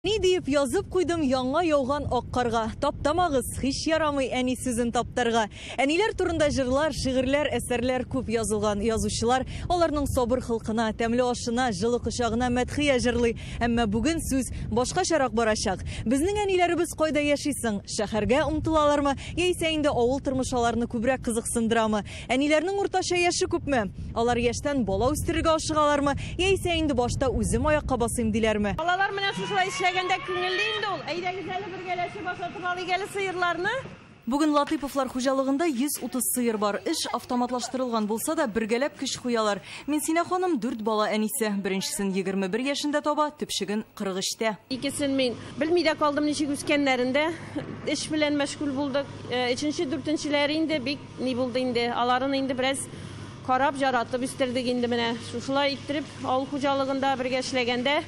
Ни дип язып куйдым яңа яуган аккарга. Таптамагыз, һич ярамый әни сүзен таптарга. Әниләр турында җырлар, шигырьләр, әсәрләр күп язылган. Язучылар аларның сабыр хылкына, тәмле ашына, җылы кочагына мәдхия җырлый. Әмма бүген сүз башкачарак барачак. Безнең әниләребез кайда яшисең? Шәһәргә умтылалармы? Яисә инде авыл тормышларны күбрәк кызыксындырамы? Әниләрнең уртача яше күпме? Алар яшьтән бала үстерергә ашыгалармы? Яисә инде башта үзем аякка басыйм диләрме? Балалар менә шушылай эшләгәндә күңелле инде ул. Әйдәгез әле бергәләшеп башlatып алыйк әле сыерларны. Бүген Латыйповлар хуҗалыгында 130 сыер бар. Эш автоматлаштырылган булса да бергәләп көч куялар. Минсинә ханым 4 бала әнисе. Беренчесен 21 яшендә таба, төпчеген 43-тә. Икесен мин белми дә калдым ничек үскәннәрендә. Эш белән мәшгуль булдык. Өченче, дүртенчеләре инде бик ни булды инде. Аларын инде бераз карап жаратып үстердек инде менә. Шушылай иттереп авыл хуҗалыгында бергә эшләгәндә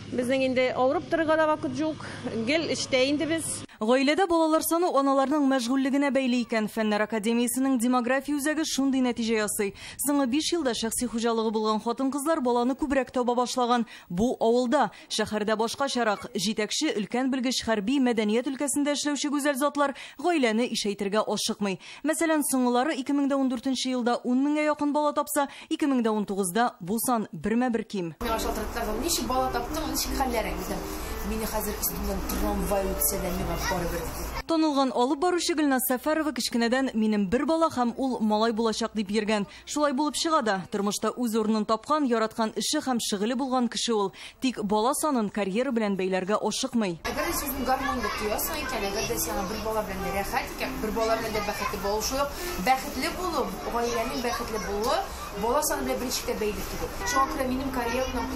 безнең инде авырып торырга да вакыт юк. Гел эштә инде без. Гаиләдә балалар саны аналарның мәшгульлегенә бәйле икән. Фәннәр академиясының демография үзәге шундый нәтиҗә ясый. Соңгы 5 елда шәхси хуҗалыгы булган хатын-кызлар баланы күбрәк таба башлаган. Бу авылда, шәһәрдә башкачарак. Җитәкче, өлкән белгеч хәрби мәдәният өлкәсендә эшләүче гүзәл затлар гаиләне ишәйтергә ашыкмый. Мәсәлән, соңгылары 2014 елда 10 меңгә якын бала тапса, 2019да бу сан 1/1 ким. Миңа шалтыраттардан ничек бала таптың, ничек хәлләрең дидем. Мине хәзер өстеннән трамвай үтсә дә миңа барыбер. Танылган алып баручы Гөлназ Сәфәрова кичкенәдән минем бер бала һәм ул малай булачак дип йөргән. Шулай булып чыга да, тормышта үз урынын тапкан, яраткан эше һәм шөгыле булган кеше ул. Тик бала санын карьера белән бәйләргә ашыкмый. Әгәр сез гармонда туясың икән, әгәр дә сиңа бер бала белән рәхәт икән, бер бала белән дә бәхетле булу, шул бәхетле булу, гаиләнең бәхетле булуы, бала саны белән беренчелектә бәйле түгел. Шуңа күрә минем карьерамның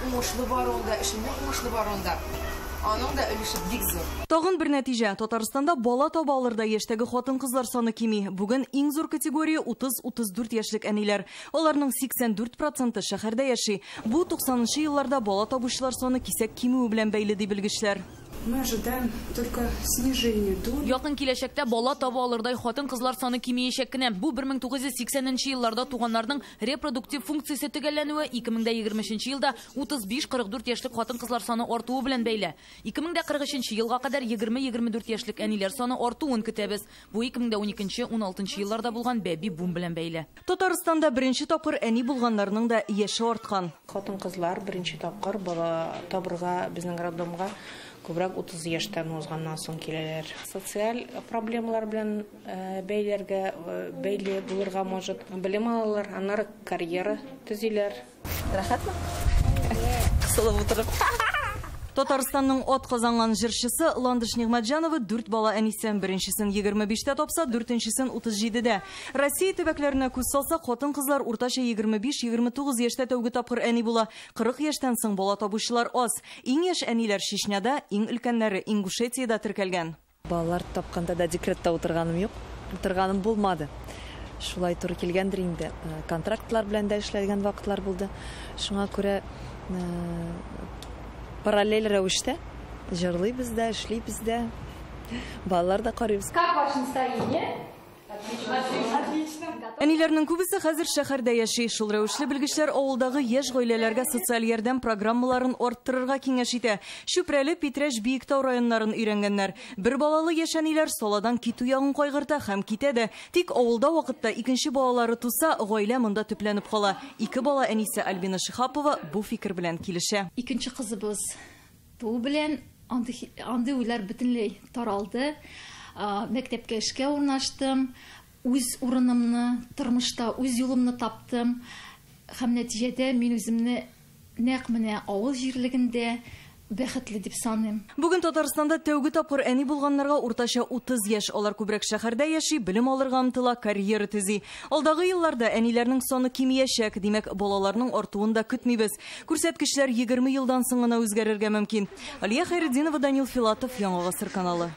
уңышлы баруында, эшемнең уңышлы баруында аның да өлеше бик зур. Тагын бер нәтиҗә. Татарстанда бала таба алырда яшьтәге хатын-кызлар саны кими. Бүген иң зур категория 30-34 яшьлек әниләр. Аларның 84% шәһәрдә яши. Бу 90нчы елларда бала табучылар саны кисәк кимү белән бәйле ди белгечләр. Мы ожидаем только снижения доли. Якын киләчәктә бала таба алырдай хатын-кызлар саны кимиячәк кенә. Бу 1980 елларда туганнарның репродуктив функциясе төгәлләнүе, 2023 елда 35-44 яшьлек хатын-кызлар саны артуы белән бәйле. 2043 елга кадәр 20-24 яшьлек әниләр саны артуын көтәбез. Бу 2012-16 елларда булган бәби бум белән бәйле. Татарстанда беренче тапкыр әни булганнарның да яше арткан. Хатын-кызлар беренче тапкыр бала табырга безнең роддомга күбрәк 30 яшьтән узганнан соң киләләр. Социаль проблемалар белән бәйле булырга может. Белем алалар, аннары карьера төзиләр. Рәхәтме? Кысылып утырып. Татарстанның ат казанган җырчысы Ландыш Нигъмәтҗанова 4 бала әнисе. Беренчесен 25-тә тапса, дүртенчесен 37-дә. Россия төбәкләренә күз салсак, хатын-кызлар уртача 25-29 яшьтә тәүге тапкыр әни була. 40 яшьтән соң бала табучылар аз. Иң яшь әниләр Чечняда, иң өлкәннәре Ингушетиядә теркәлгән. Балалар тапканда да декретта утырганым юк. Утырганым булмады. Шулай туры килгәндер инде. Контрактлар белән дә эшләгән вакытлар булды. Шуңа күрә параллель рәвештә җырлыйбыз да, эшлибез дә. Балалар да карыйбыз. Как ваше настроение? Әниләрнең күбесе хәзер шәһәрдә яши. Шул рәвешле белгечләр авылдагы яшь гаиләләргә социаль ярдәм программаларын арттырырга киңәш итә. Чүпрәле, Питрәч, Биектау районнарын өйрәнгәннәр. Бер балалы яшь әниләр саладан китү ягын кайгырта һәм китә дә. Тик авылда вакытта икенче балалары туса, гаилә монда төпләнеп кала. 2 бала әнисе Альбина Шихапова бу фикер белән килешә. Икенче кызыбыз бу белән андый уйлар бөтенләй таралды. Мәктәпкә эшкә урнаштым. Үз урынымны, тормышта үз юлымны таптым. Һәм нәтиҗәдә мин үземне нәкъ менә авыл җирлегендә бәхетле дип саныйм. Бүген Татарстанда тәүге тапкыр әни булганнарга уртача 30 яшь. Алар күбрәк шәһәрдә яши, белем алырга омтыла, карьера төзи. Алдагы елларда әниләрнең саны кимиячәк, димәк, балаларның артуын да көтмибез. Күрсәткечләр 20 елдан соң гына үзгәрергә мөмкин. Алия Хәйретдинова, Данил Филатов, Яңа Гасыр каналы.